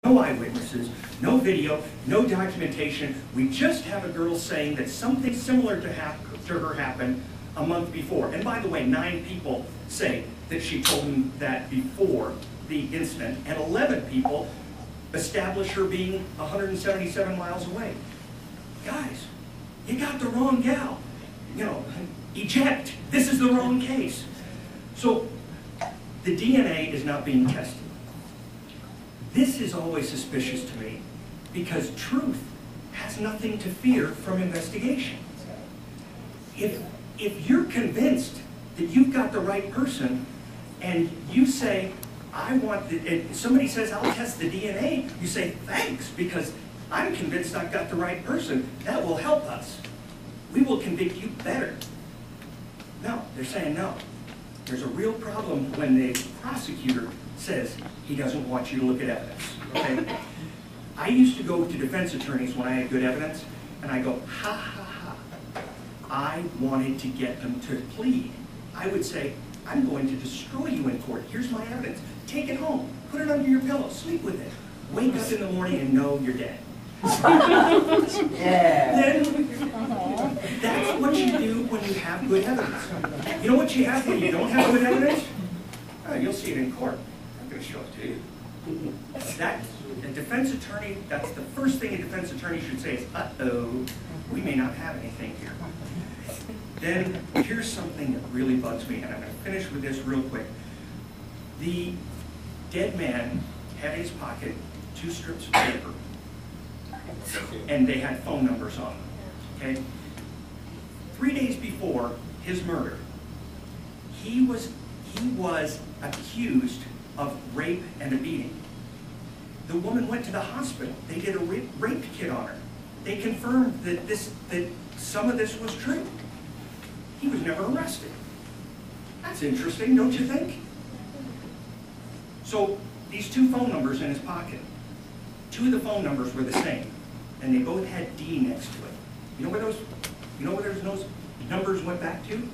No eyewitnesses, no video, no documentation. We just have a girl saying that something similar to her happened a month before. And by the way, 9 people say that she told them that before the incident, and 11 people establish her being 177 miles away. Guys, you got the wrong gal. You know, eject. This is the wrong case. So the DNA is not being tested. This is always suspicious to me because truth has nothing to fear from investigation. If you're convinced that you've got the right person and you say, I want the, if somebody says, I'll test the DNA, you say, thanks, because I'm convinced I've got the right person. That will help us. We will convict you better. No, they're saying no. There's a real problem when the prosecutor says he doesn't want you to look at evidence. Okay? I used to go to defense attorneys when I had good evidence, and I go, ha, ha, ha. I wanted to get them to plead. I would say, I'm going to destroy you in court. Here's my evidence. Take it home. Put it under your pillow. Sleep with it. Wake up in the morning and know you're dead. Then, that's what you do when you have good evidence. You know what you have when you don't have good evidence? Oh, you'll see it in court. I'm going to show it to you. A defense attorney, that's the first thing a defense attorney should say is, uh-oh, we may not have anything here. Then, here's something that really bugs me, and I'm going to finish with this real quick. The dead man had in his pocket 2 strips of paper, and they had phone numbers on them, okay? 3 days before his murder, he was accused of rape and a beating. The woman went to the hospital. They did a rape kit on her. They confirmed that some of this was true. He was never arrested. That's interesting, don't you think? So these 2 phone numbers in his pocket, 2 of the phone numbers were the same, and they both had D next to it. You know where those numbers went back to?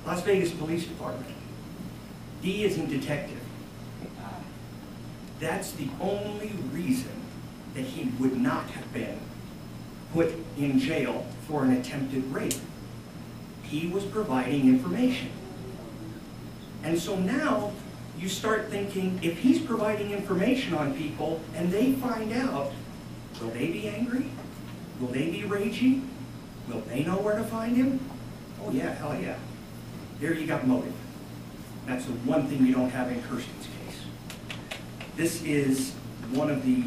Las Vegas Police Department. D is in detective. That's the only reason that he would not have been put in jail for an attempted rape. He was providing information. And so now you start thinking, if he's providing information on people and they find out, will they be angry? Will they be ragey? Will they know where to find him? Oh yeah, hell yeah. There you got motive. That's the one thing you don't have in Kirstin's case. This is one of the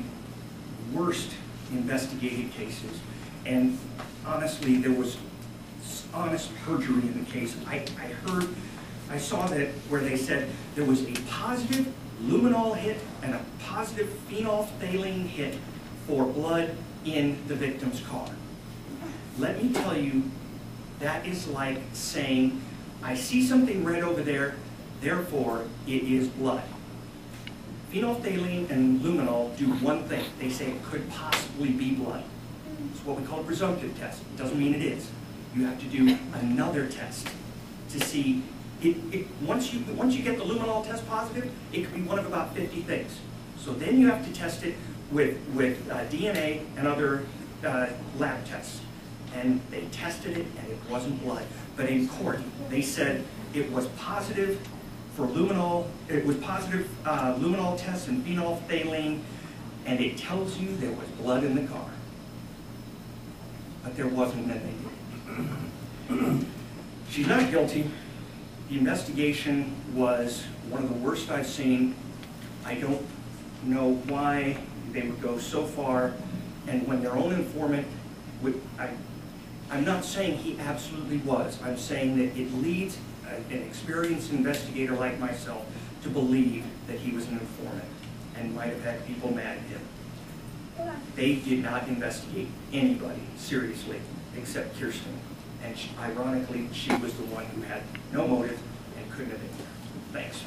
worst investigated cases. And honestly, there was honest perjury in the case. I saw that where they said there was a positive luminol hit and a positive phenolphthalein hit for blood in the victim's car. Let me tell you, that is like saying, I see something red over there, therefore it is blood. Phenolphthalein and luminol do one thing. They say it could possibly be blood. It's what we call a presumptive test. It doesn't mean it is. You have to do another test to see. Once you get the luminol test positive, it could be one of about 50 things. So then you have to test it with DNA and other lab tests. And they tested it, and it wasn't blood. But in court, they said it was positive for luminol. It was positive luminol tests and phenolphthalein, and it tells you there was blood in the car. But there wasn't, and they did. She's not guilty. The investigation was one of the worst I've seen. I don't know why they would go so far, and when their own informant would, I'm not saying he absolutely was. I'm saying that it leads an experienced investigator like myself to believe that he was an informant and might have had people mad at him. They did not investigate anybody seriously except Kirstin. And ironically, she was the one who had no motive and couldn't have been there. Thanks.